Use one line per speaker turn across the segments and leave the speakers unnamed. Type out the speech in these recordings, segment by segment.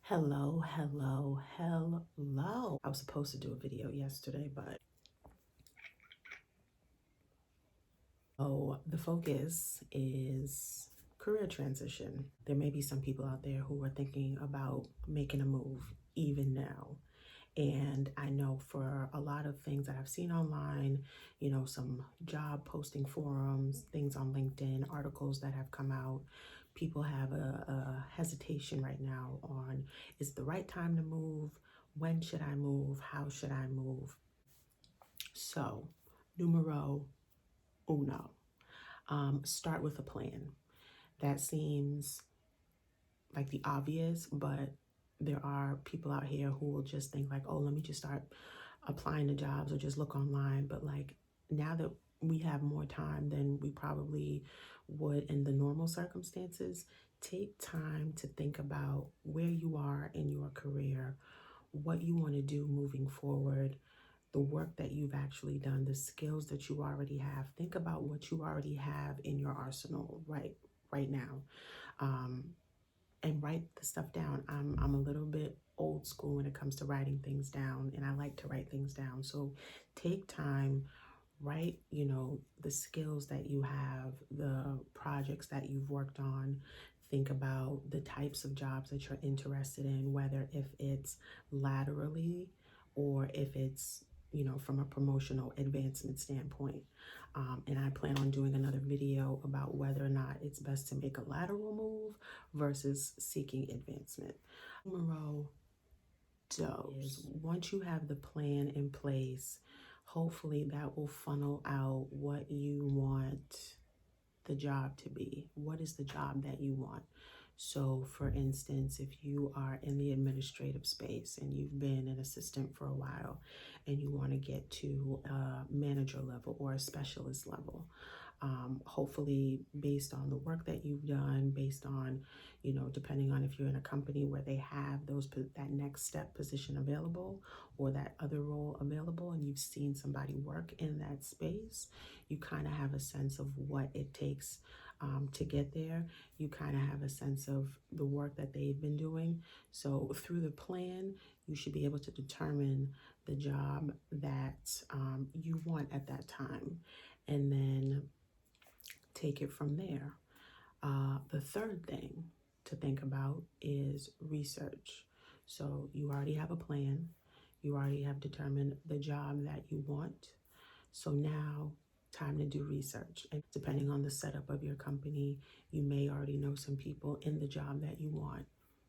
Hello, hello, hello. I was supposed to do a video yesterday, but the focus is career transition. There may be some people out there who are thinking about making a move even now. And I know for a lot of things that I've seen online, some job posting forums, things on LinkedIn, articles that have come out, people have a hesitation right now on, is the right time to move? When should I move? How should I move? So, numero uno, start with a plan. That seems like the obvious, but there are people out here who will just think like, oh, let me just start applying to jobs or just look online. But like now that we have more time than we probably would in the normal circumstances, take time to think about where you are in your career, what you want to do moving forward, the work that you've actually done, the skills that you already have. Think about what you already have in your arsenal right now. Um, and write the stuff down. I'm a little bit old school when it comes to writing things down, and I like to write things down. So take time, write, the skills that you have, the projects that you've worked on. Think about the types of jobs that you're interested in, whether if it's laterally or if it's from a promotional advancement standpoint. And I plan on doing another video about whether or not it's best to make a lateral move versus seeking advancement. Numero dos is once you have the plan in place, hopefully that will funnel out what you want the job to be. What is the job that you want? So, for instance, if you are in the administrative space and you've been an assistant for a while and you want to get to a manager level or a specialist level, hopefully based on the work that you've done, based on, depending on if you're in a company where they have that next step position available or that other role available, and you've seen somebody work in that space, you kind of have a sense of what it takes to get there. You kind of have a sense of the work that they've been doing. So through the plan, you should be able to determine the job that you want at that time, and then take it from there. The third thing to think about is research. So you already have a plan. You already have determined the job that you want. So now, time to do research. And depending on the setup of your company, you may already know some people in the job that you want.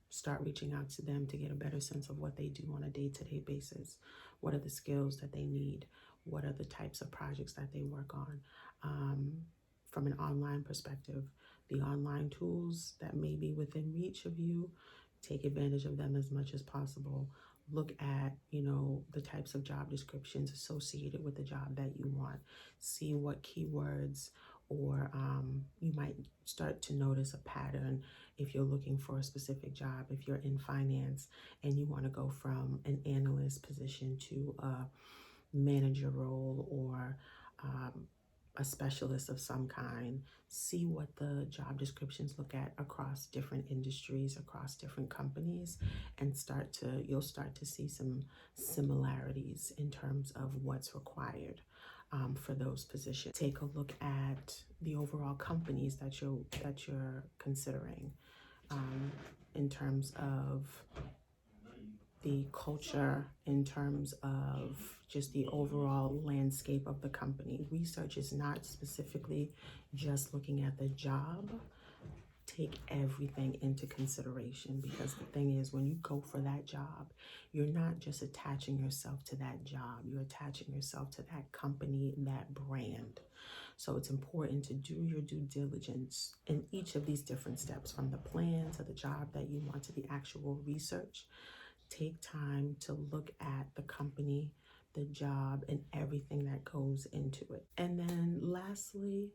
Start reaching out to them to get a better sense of what they do on a day-to-day basis. What are the skills that they need? What are the types of projects that they work on? From an online perspective, the online tools that may be within reach of you, take advantage of them as much as possible. Look at, the types of job descriptions associated with the job that you want. See what keywords, or you might start to notice a pattern if you're looking for a specific job. If you're in finance and you want to go from an analyst position to a manager role or a specialist of some kind, see what the job descriptions look at across different industries, across different companies, and you'll start to see some similarities in terms of what's required for those positions. Take a look at the overall companies that you're considering, in terms of the culture, in terms of just the overall landscape of the company. Research is not specifically just looking at the job. Take everything into consideration, because the thing is, when you go for that job, you're not just attaching yourself to that job, you're attaching yourself to that company, that brand. So it's important to do your due diligence in each of these different steps, from the plan to the job that you want to the actual research. Take time to look at the company, the job, and everything that goes into it. And then lastly,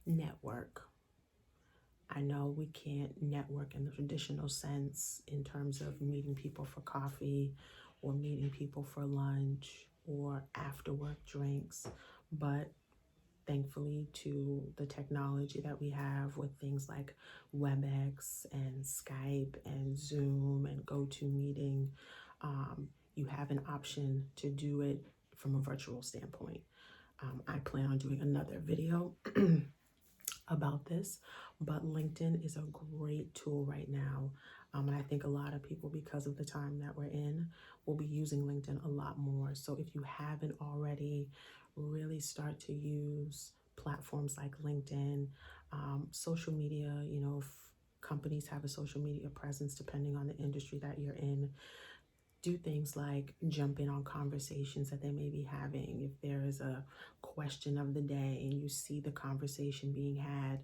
network. I know we can't network in the traditional sense in terms of meeting people for coffee or meeting people for lunch or after work drinks, but thankfully, to the technology that we have with things like WebEx and Skype and Zoom and GoToMeeting, you have an option to do it from a virtual standpoint. I plan on doing another video about this, but LinkedIn is a great tool right now. And I think a lot of people, because of the time that we're in, will be using LinkedIn a lot more. So if you haven't already, really start to use platforms like LinkedIn, social media. If companies have a social media presence, depending on the industry that you're in, do things like jump in on conversations that they may be having. If there is a question of the day and you see the conversation being had,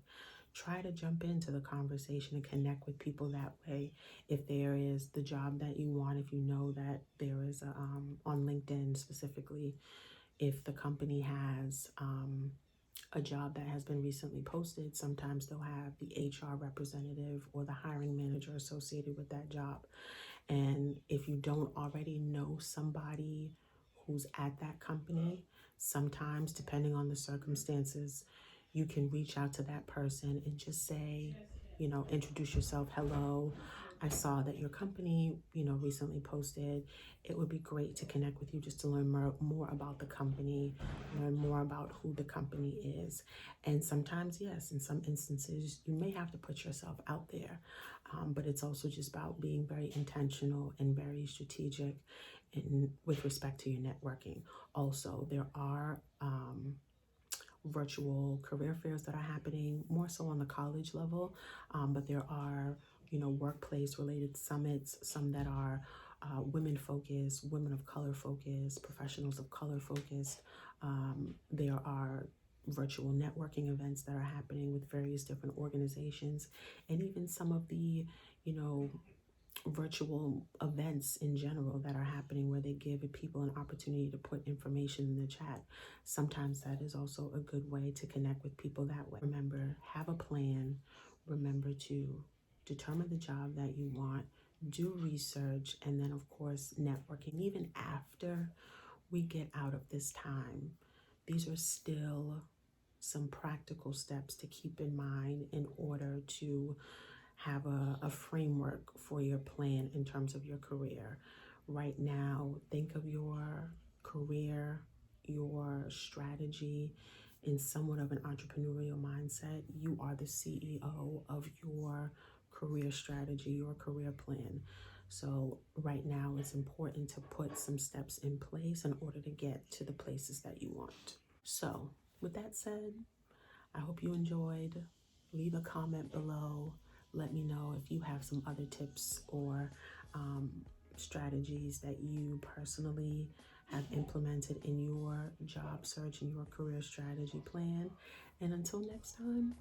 try to jump into the conversation and connect with people that way. If there is the job that you want, if you know that there is on LinkedIn specifically, if the company has a job that has been recently posted, sometimes they'll have the HR representative or the hiring manager associated with that job. And if you don't already know somebody who's at that company, sometimes, depending on the circumstances, you can reach out to that person and just say, introduce yourself. Hello, I saw that your company, recently posted. It would be great to connect with you just to learn more about the company, learn more about who the company is. And sometimes, yes, in some instances, you may have to put yourself out there. But it's also just about being very intentional and very strategic with respect to your networking. Also, there are virtual career fairs that are happening more so on the college level, but there are, workplace related summits, some that are women focused, women of color focused, professionals of color focused. There are virtual networking events that are happening with various different organizations, and even some of the, virtual events in general that are happening where they give people an opportunity to put information in the chat. Sometimes that is also a good way to connect with people that way. Remember, have a plan. Remember to determine the job that you want, do research, and then of course networking. Even after we get out of this time, these are still some practical steps to keep in mind in order to have a framework for your plan in terms of your career. Right now, think of your career, your strategy in somewhat of an entrepreneurial mindset. You are the CEO of your career strategy, your career plan. So right now, it's important to put some steps in place in order to get to the places that you want. So with that said, I hope you enjoyed. Leave a comment below. Let me know if you have some other tips or strategies that you personally have implemented in your job search and your career strategy plan. And until next time.